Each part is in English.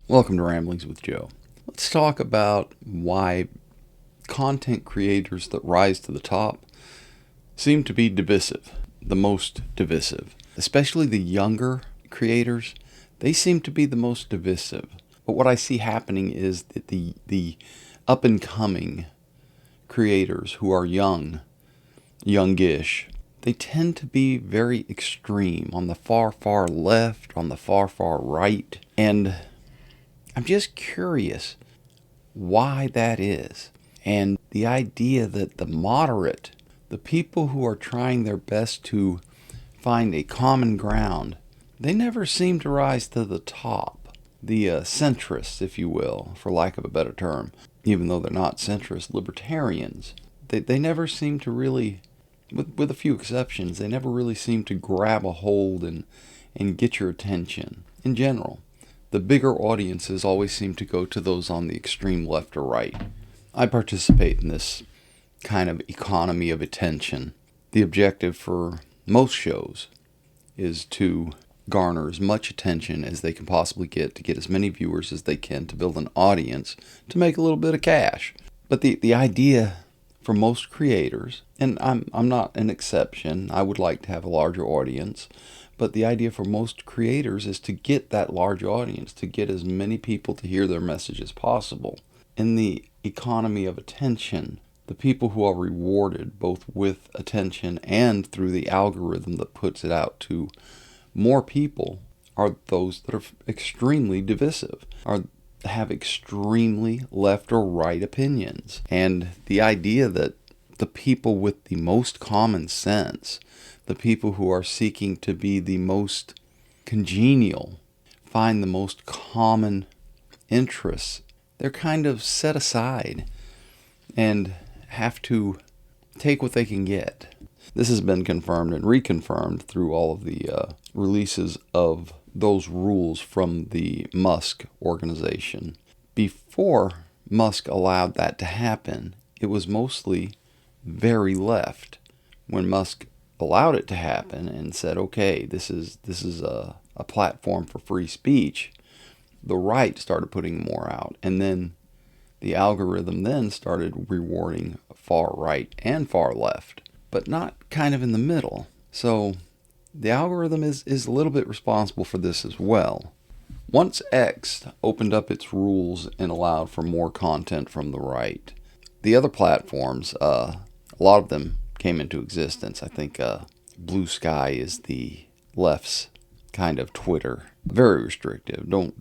Welcome to Ramblings with Joe. Let's talk about why content creators that rise to the top seem to be divisive, the most divisive. Especially the younger creators, they seem to be the most divisive. But what I see happening is that the up-and-coming creators who are youngish, they tend to be very extreme on the far, far left, on the far, far right, and I'm just curious why that is. And the idea that the moderate, the people who are trying their best to find a common ground, they never seem to rise to the top. The centrists, if you will, for lack of a better term, even though they're not centrist, libertarians, they never seem to really, with a few exceptions, they never really seem to grab a hold and get your attention in general. The bigger audiences always seem to go to those on the extreme left or right. I participate in this kind of economy of attention. The objective for most shows is to garner as much attention as they can possibly get, to get as many viewers as they can, to build an audience, to make a little bit of cash. But the idea for most creators, and I'm not an exception, I would like to have a larger audience, but the idea for most creators is to get that large audience, to get as many people to hear their message as possible. In the economy of attention, the people who are rewarded both with attention and through the algorithm that puts it out to more people are those that are extremely divisive, have extremely left or right opinions. And the idea that the people with the most common sense, the people who are seeking to be the most congenial, find the most common interests, they're kind of set aside and have to take what they can get. This has been confirmed and reconfirmed through all of the releases of those rules from the Musk organization. Before Musk allowed that to happen, it was mostly very left. When Musk allowed it to happen and said, okay, this is a platform for free speech, the right started putting more out. And then the algorithm then started rewarding far right and far left, but not kind of in the middle. So the algorithm is a little bit responsible for this as well. Once X opened up its rules and allowed for more content from the right, the other platforms, a lot of them came into existence. I think Blue Sky is the left's kind of Twitter. Very restrictive. Don't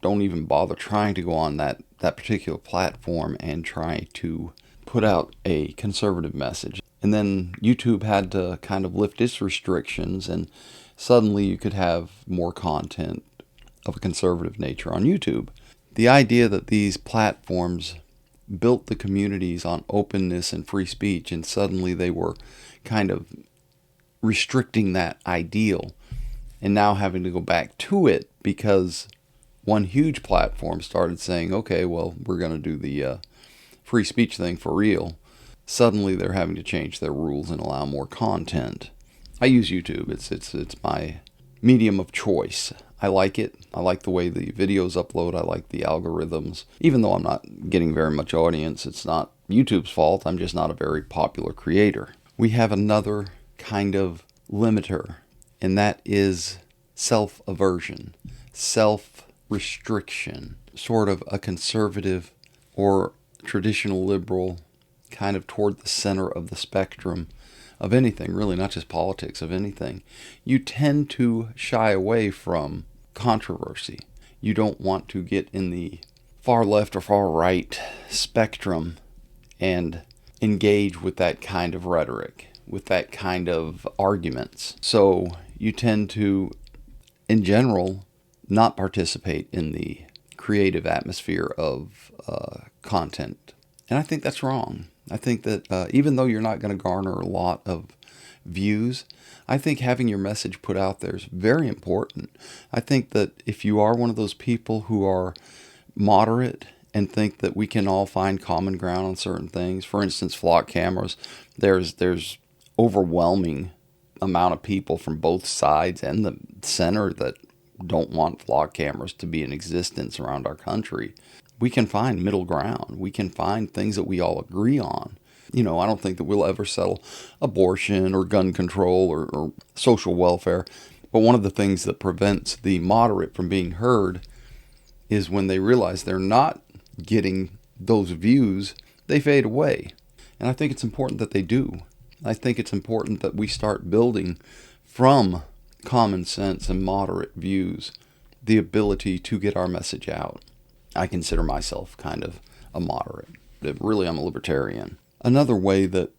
even bother trying to go on that particular platform and try to put out a conservative message. And then YouTube had to kind of lift its restrictions, and suddenly you could have more content of a conservative nature on YouTube. The idea that these platforms built the communities on openness and free speech, and suddenly they were kind of restricting that ideal and now having to go back to it because one huge platform started saying, okay, well, we're going to do the free speech thing for real. Suddenly they're having to change their rules and allow more content. I use YouTube. It's my medium of choice. I like it. I like the way the videos upload. I like the algorithms. Even though I'm not getting very much audience, it's not YouTube's fault. I'm just not a very popular creator. We have another kind of limiter, and that is self-aversion, self-restriction, sort of a conservative or traditional liberal kind of toward the center of the spectrum of anything, really, not just politics, of anything. You tend to shy away from controversy. You don't want to get in the far left or far right spectrum and engage with that kind of rhetoric, with that kind of arguments. So you tend to, in general, not participate in the creative atmosphere of content. And I think that's wrong. I think that even though you're not going to garner a lot of views, I think having your message put out there is very important. I think that if you are one of those people who are moderate and think that we can all find common ground on certain things, for instance, flock cameras, there's overwhelming amount of people from both sides and the center that don't want vlog cameras to be in existence around our country. We can find middle ground. We can find things that we all agree on. I don't think that we'll ever settle abortion or gun control or social welfare. But one of the things that prevents the moderate from being heard is when they realize they're not getting those views, they fade away. And I think it's important that they do. I think it's important that we start building from common sense and moderate views the ability to get our message out. I consider myself kind of a moderate. Really, I'm a libertarian. Another way that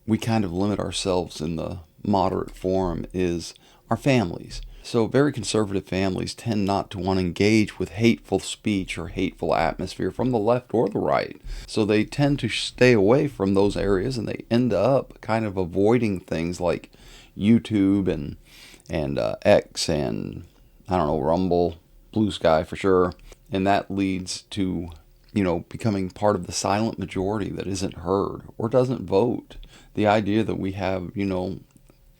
we kind of limit ourselves in the moderate forum is our families. So very conservative families tend not to want to engage with hateful speech or hateful atmosphere from the left or the right. So they tend to stay away from those areas, and they end up kind of avoiding things like YouTube and X and, I don't know, Rumble, Blue Sky for sure. And that leads to, becoming part of the silent majority that isn't heard or doesn't vote. The idea that we have,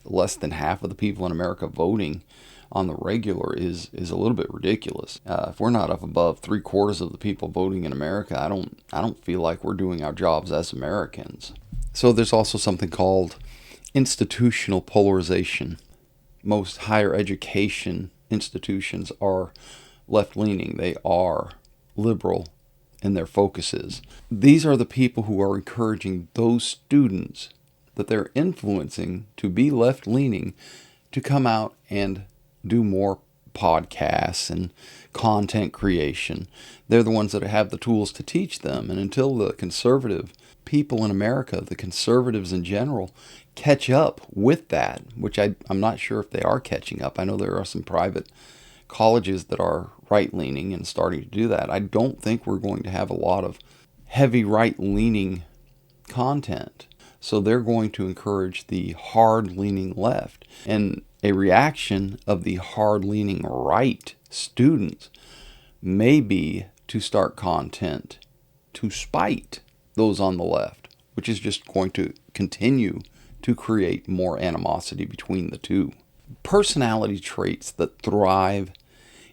less than half of the people in America voting on the regular is a little bit ridiculous. If we're not up above 3/4 of the people voting in America, I don't feel like we're doing our jobs as Americans. So there's also something called institutional polarization. Most higher education institutions are left-leaning. They are liberal in their focuses. These are the people who are encouraging those students that they're influencing to be left-leaning to come out and do more podcasts and content creation. They're the ones that have the tools to teach them. And until the conservative people in America, the conservatives in general, catch up with that, which I'm not sure if they are catching up. I know there are some private colleges that are right-leaning and starting to do that. I don't think we're going to have a lot of heavy right-leaning content. So they're going to encourage the hard-leaning left. And a reaction of the hard-leaning right students may be to start content to spite those on the left, which is just going to continue to create more animosity between the two. Personality traits that thrive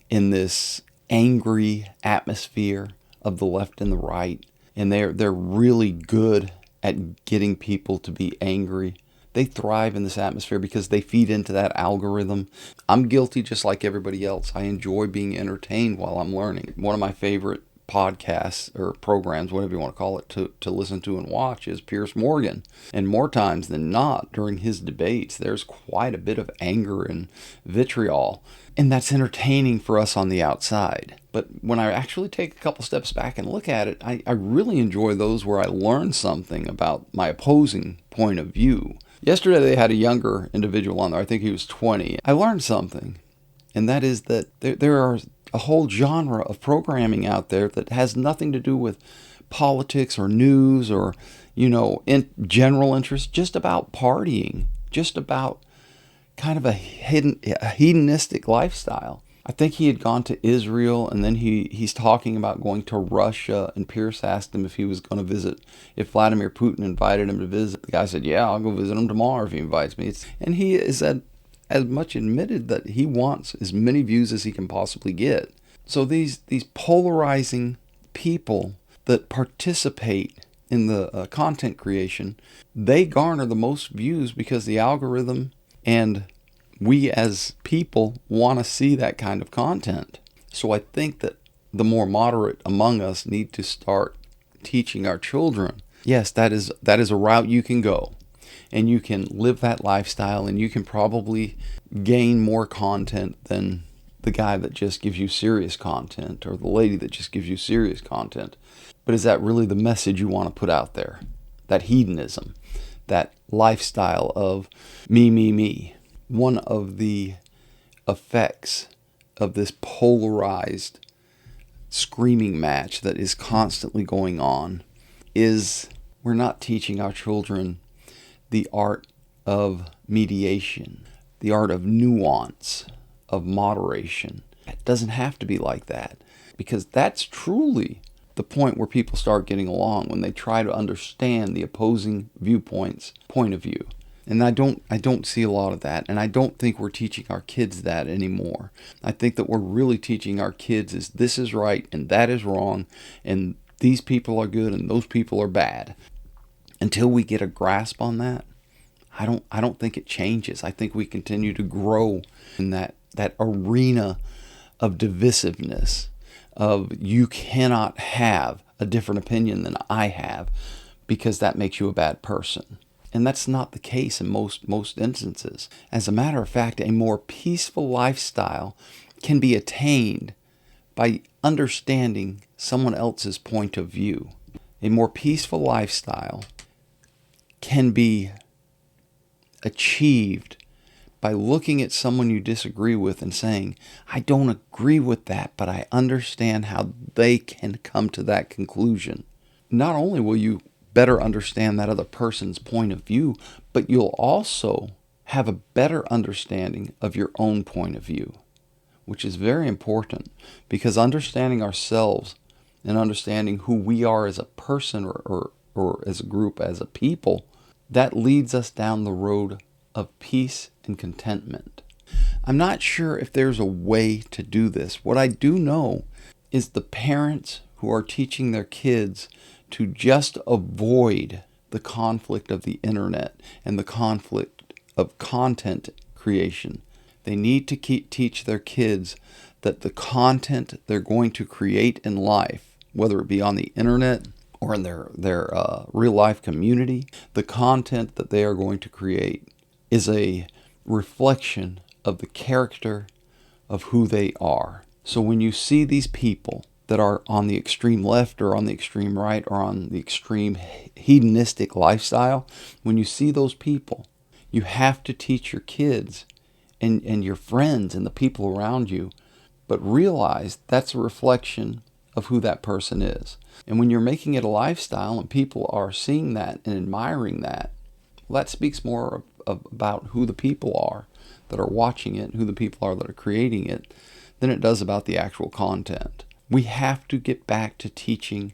in this angry atmosphere of the left and the right, and they're really good at getting people to be angry. They thrive in this atmosphere because they feed into that algorithm. I'm guilty just like everybody else. I enjoy being entertained while I'm learning. One of my favorite podcasts or programs, whatever you want to call it, to listen to and watch is Piers Morgan. And more times than not, during his debates, there's quite a bit of anger and vitriol. And that's entertaining for us on the outside. But when I actually take a couple steps back and look at it, I really enjoy those where I learn something about my opposing point of view. Yesterday they had a younger individual on there. I think he was 20. I learned something, and that is that there are a whole genre of programming out there that has nothing to do with politics or news or, in general interest, just about partying, just about kind of a hedonistic lifestyle. I think he had gone to Israel, and then he's talking about going to Russia, and Pierce asked him if he was going to visit, if Vladimir Putin invited him to visit. The guy said, yeah, I'll go visit him tomorrow if he invites me. And he is as much admitted that he wants as many views as he can possibly get. So these polarizing people that participate in the content creation, they garner the most views because the algorithm and we as people want to see that kind of content. So I think that the more moderate among us need to start teaching our children, yes, that is a route you can go. And you can live that lifestyle, and you can probably gain more content than the guy that just gives you serious content or the lady that just gives you serious content. But is that really the message you want to put out there? That hedonism, that lifestyle of me, me, me. One of the effects of this polarized screaming match that is constantly going on is we're not teaching our children the art of mediation, the art of nuance, of moderation. It doesn't have to be like that, because that's truly the point where people start getting along, when they try to understand the opposing viewpoint's point of view. And I don't see a lot of that. And I don't think we're teaching our kids that anymore. I think that we're really teaching our kids is this is right and that is wrong, and these people are good and those people are bad. Until we get a grasp on that, I don't think it changes. I think we continue to grow in that arena of divisiveness, of you cannot have a different opinion than I have because that makes you a bad person. And that's not the case in most instances. As a matter of fact, a more peaceful lifestyle can be attained by understanding someone else's point of view. A more peaceful lifestyle can be achieved by looking at someone you disagree with and saying, I don't agree with that, but I understand how they can come to that conclusion. Not only will you better understand that other person's point of view, but you'll also have a better understanding of your own point of view, which is very important, because understanding ourselves and understanding who we are as a person or as a group, as a people, that leads us down the road of peace and contentment. I'm not sure if there's a way to do this. What I do know is the parents who are teaching their kids to just avoid the conflict of the internet and the conflict of content creation. They need to teach their kids that the content they're going to create in life, whether it be on the internet or in their real life community, the content that they are going to create is a reflection of the character of who they are. So when you see these people that are on the extreme left or on the extreme right or on the extreme hedonistic lifestyle, when you see those people, you have to teach your kids and your friends and the people around you, but realize that's a reflection of who that person is. And when you're making it a lifestyle and people are seeing that and admiring that, well, that speaks more about who the people are that are watching it, who the people are that are creating it, than it does about the actual content. We have to get back to teaching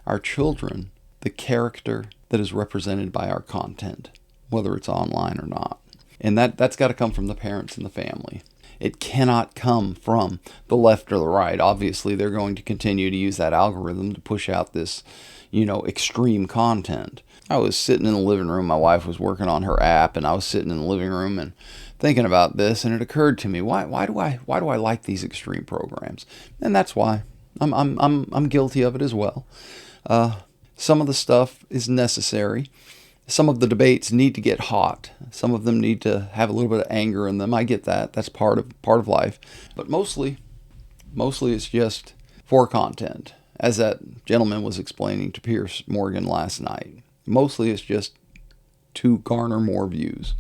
our children the character that is represented by our content, whether it's online or not. And that's got to come from the parents and the family. It cannot come from the left or the right. Obviously, they're going to continue to use that algorithm to push out this, extreme content. I was sitting in the living room. My wife was working on her app, and I was sitting in the living room and thinking about this, and it occurred to me, why do I like these extreme programs? And that's why I'm guilty of it as well. Some of the stuff is necessary. Some of the debates need to get hot. Some of them need to have a little bit of anger in them. I get that. That's part of life. But mostly it's just for content. As that gentleman was explaining to Piers Morgan last night, mostly it's just to garner more views.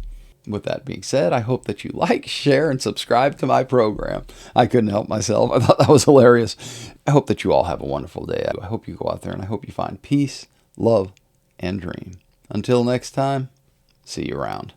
With that being said, I hope that you like, share, and subscribe to my program. I couldn't help myself. I thought that was hilarious. I hope that you all have a wonderful day. I hope you go out there and I hope you find peace, love, and dream. Until next time, see you around.